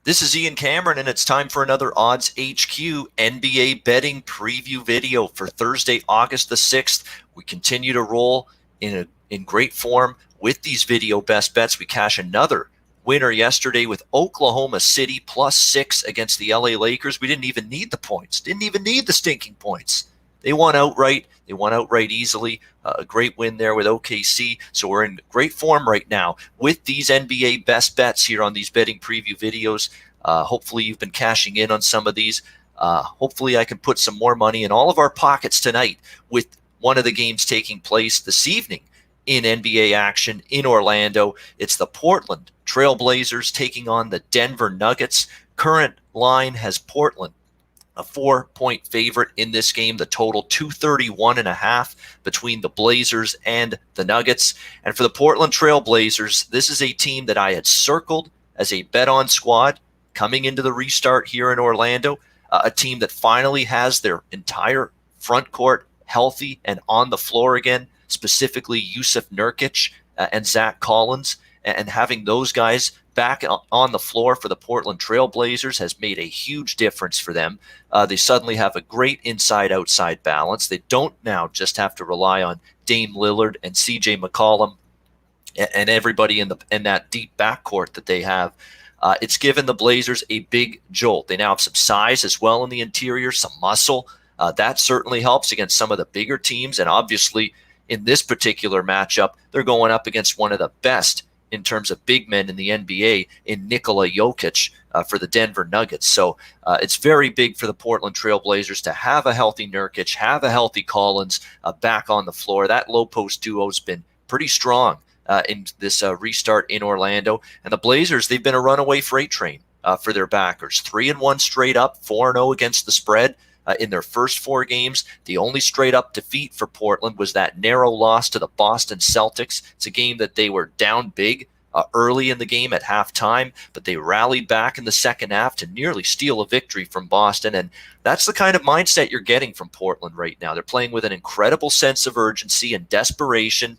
This is Ian Cameron, and it's time for another Odds HQ NBA betting preview video for Thursday, August the 6th. We continue to roll in great form with these video best bets. We cash another winner yesterday with Oklahoma City +6 against the LA Lakers. We didn't even need the points, didn't even need the stinking points. They won outright. They won outright easily. A great win there with OKC. So we're in great form right now with these NBA best bets here on these betting preview videos. Hopefully you've been cashing in on some of these. Hopefully I can put some more money in all of our pockets tonight with one of the games taking place this evening in NBA action in Orlando. It's the Portland Trail Blazers taking on the Denver Nuggets. Current line has Portland a 4-point favorite in this game. The total 231.5 between the Blazers and the Nuggets. And for the Portland Trail Blazers, this is a team that I had circled as a bet on squad coming into the restart here in Orlando. A team that finally has their entire front court healthy and on the floor again, specifically Yusuf Nurkic and Zach Collins, and having those guys back on the floor for the Portland Trail Blazers has made a huge difference for them. They suddenly have a great inside-outside balance. They don't now just have to rely on Dame Lillard and CJ McCollum and everybody in that deep backcourt that they have. It's given the Blazers a big jolt. They now have some size as well in the interior, some muscle. That certainly helps against some of the bigger teams. And obviously, in this particular matchup, they're going up against one of the best in terms of big men in the NBA in Nikola Jokic for the Denver Nuggets. So it's very big for the Portland Trail Blazers to have a healthy Nurkic, have a healthy Collins back on the floor. That low post duo has been pretty strong in this restart in Orlando. And the Blazers, they've been a runaway freight train for their backers. 3-1 straight up, 4-0 against the spread. In their first 4 games. The only straight-up defeat for Portland was that narrow loss to the Boston Celtics. It's a game that they were down big early in the game at halftime, but they rallied back in the second half to nearly steal a victory from Boston, and that's the kind of mindset you're getting from Portland right now. They're playing with an incredible sense of urgency and desperation.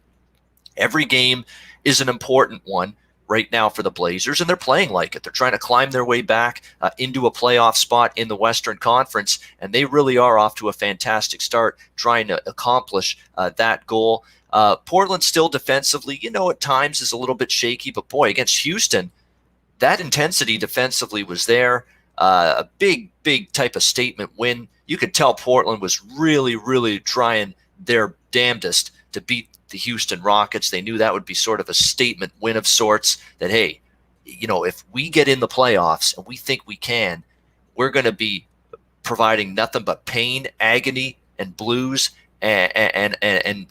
Every game is an important one right now for the Blazers, and they're playing like it. They're trying to climb their way back into a playoff spot in the Western Conference, and they really are off to a fantastic start trying to accomplish that goal. Portland still defensively, at times is a little bit shaky, but boy, against Houston, that intensity defensively was there. A big type of statement win. You could tell Portland was really, really trying their damnedest to beat the Houston Rockets. They knew that would be sort of a statement win of sorts that, hey, if we get in the playoffs and we think we can, we're going to be providing nothing but pain, agony, and blues and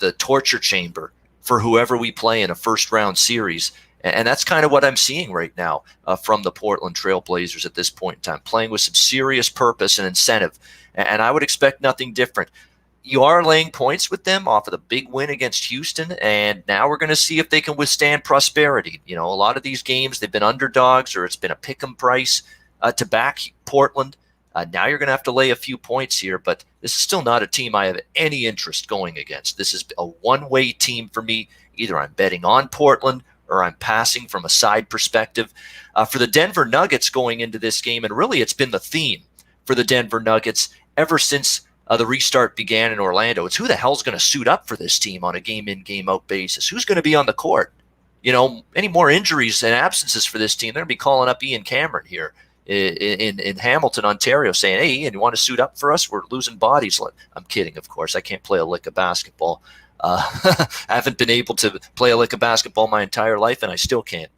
the torture chamber for whoever we play in a first-round series. And that's kind of what I'm seeing right now from the Portland Trail Blazers at this point in time, playing with some serious purpose and incentive. And I would expect nothing different. You are laying points with them off of the big win against Houston, and now we're going to see if they can withstand prosperity. A lot of these games, they've been underdogs or it's been a pick'em price to back Portland. Now you're going to have to lay a few points here, but this is still not a team I have any interest going against. This is a one-way team for me. Either I'm betting on Portland or I'm passing from a side perspective. For the Denver Nuggets going into this game, and really it's been the theme for the Denver Nuggets ever since the restart began in Orlando. It's who the hell's going to suit up for this team on a game-in, game-out basis? Who's going to be on the court? Any more injuries and absences for this team, they're going to be calling up Ian Cameron here in Hamilton, Ontario, saying, hey, Ian, you want to suit up for us? We're losing bodies. I'm kidding, of course. I can't play a lick of basketball. I haven't been able to play a lick of basketball my entire life, and I still can't.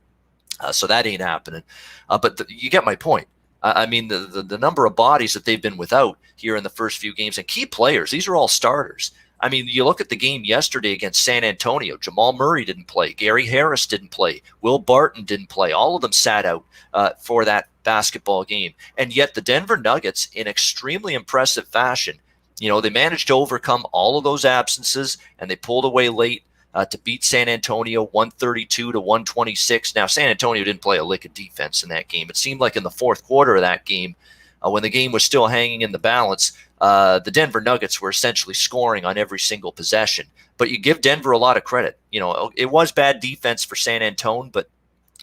So that ain't happening. But you get my point. I mean, the number of bodies that they've been without here in the first few games, and key players, these are all starters. I mean, you look at the game yesterday against San Antonio. Jamal Murray didn't play. Gary Harris didn't play. Will Barton didn't play. All of them sat out for that basketball game. And yet the Denver Nuggets, in extremely impressive fashion, they managed to overcome all of those absences, and they pulled away late to beat San Antonio 132-126. Now, San Antonio didn't play a lick of defense in that game. It seemed like in the fourth quarter of that game, when the game was still hanging in the balance, the Denver Nuggets were essentially scoring on every single possession. But you give Denver a lot of credit. It was bad defense for San Antonio, but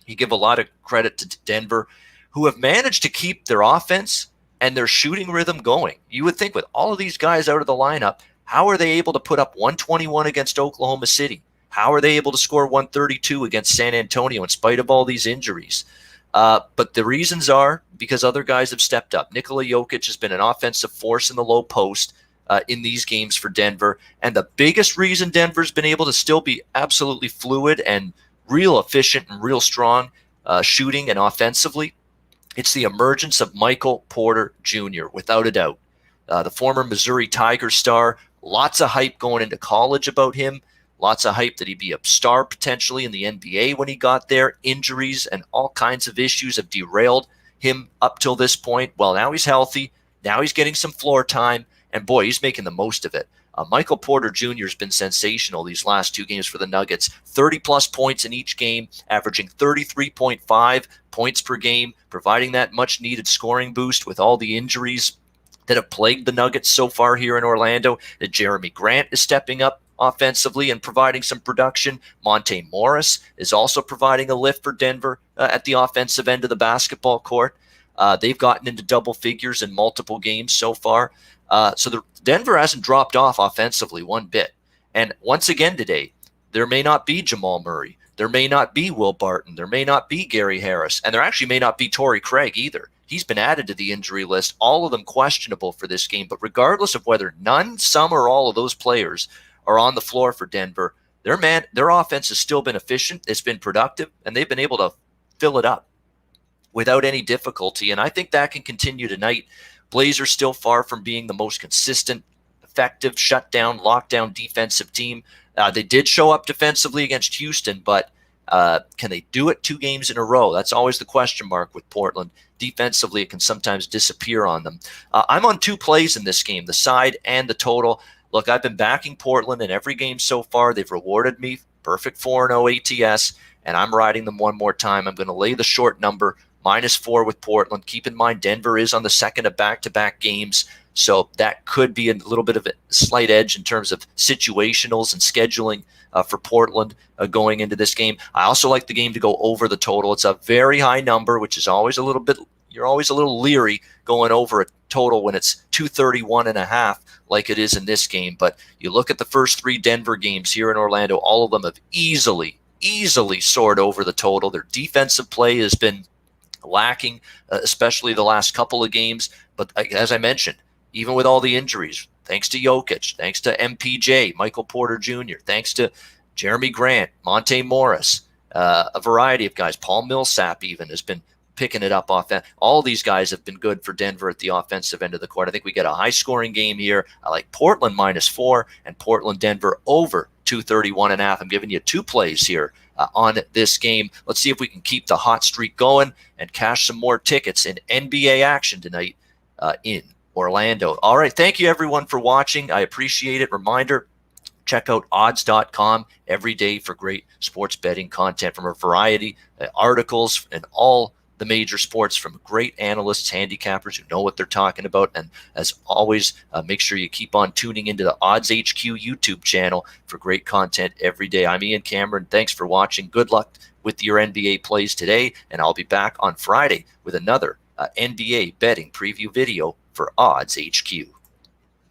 you give a lot of credit to Denver who have managed to keep their offense and their shooting rhythm going. You would think with all of these guys out of the lineup, how are they able to put up 121 against Oklahoma City? How are they able to score 132 against San Antonio in spite of all these injuries? But the reasons are because other guys have stepped up. Nikola Jokic has been an offensive force in the low post in these games for Denver. And the biggest reason Denver's been able to still be absolutely fluid and real efficient and real strong shooting and offensively, it's the emergence of Michael Porter Jr., without a doubt. The former Missouri Tiger star, lots of hype going into college about him. Lots of hype that he'd be a star potentially in the NBA when he got there. Injuries and all kinds of issues have derailed him up till this point. Well, now he's healthy. Now he's getting some floor time. And boy, he's making the most of it. Michael Porter Jr. has been sensational these last two games for the Nuggets. 30-plus points in each game, averaging 33.5 points per game, providing that much-needed scoring boost with all the injuries that have plagued the Nuggets so far here in Orlando. Jeremy Grant is stepping up offensively and providing some production. Monte Morris is also providing a lift for Denver at the offensive end of the basketball court. They've gotten into double figures in multiple games so far. So Denver hasn't dropped off offensively one bit. And once again today, there may not be Jamal Murray. There may not be Will Barton. There may not be Gary Harris. And there actually may not be Torrey Craig either. He's been added to the injury list, all of them questionable for this game. But regardless of whether none, some, or all of those players are on the floor for Denver, their offense has still been efficient. It's been productive, and they've been able to fill it up without any difficulty. And I think that can continue tonight. Blazers still far from being the most consistent, effective, shutdown, lockdown defensive team. They did show up defensively against Houston, but can they do it 2 games in a row? That's always the question mark with Portland. Defensively, it can sometimes disappear on them. I'm on 2 plays in this game, the side and the total. Look, I've been backing Portland in every game so far. They've rewarded me perfect 4-0 ATS, and I'm riding them one more time. I'm going to lay the short number, -4 with Portland. Keep in mind, Denver is on the second of back-to-back games, so that could be a little bit of a slight edge in terms of situationals and scheduling for Portland going into this game. I also like the game to go over the total. It's a very high number, which is always a little bit, you're always a little leery going over a total when it's 231.5 like it is in this game. But you look at the first 3 Denver games here in Orlando, all of them have easily soared over the total. Their defensive play has been lacking, especially the last couple of games. But as I mentioned, even with all the injuries, thanks to Jokic, thanks to MPJ, Michael Porter Jr., thanks to Jeremy Grant, Monte Morris, a variety of guys, Paul Millsap even has been picking it up off that. All these guys have been good for Denver at the offensive end of the court. I think we get a high-scoring game here. I like Portland -4 and Portland-Denver over 231.5. I'm giving you 2 plays here on this game. Let's see if we can keep the hot streak going and cash some more tickets in NBA action tonight in Orlando. All right, thank you everyone for watching. I appreciate it. Reminder, check out odds.com every day for great sports betting content from a variety of articles and all the major sports from great analysts, handicappers who know what they're talking about. And as always, make sure you keep on tuning into the Odds HQ YouTube channel for great content every day. I'm Ian Cameron. Thanks for watching. Good luck with your NBA plays today, and I'll be back on Friday with another NBA betting preview video for Odds HQ.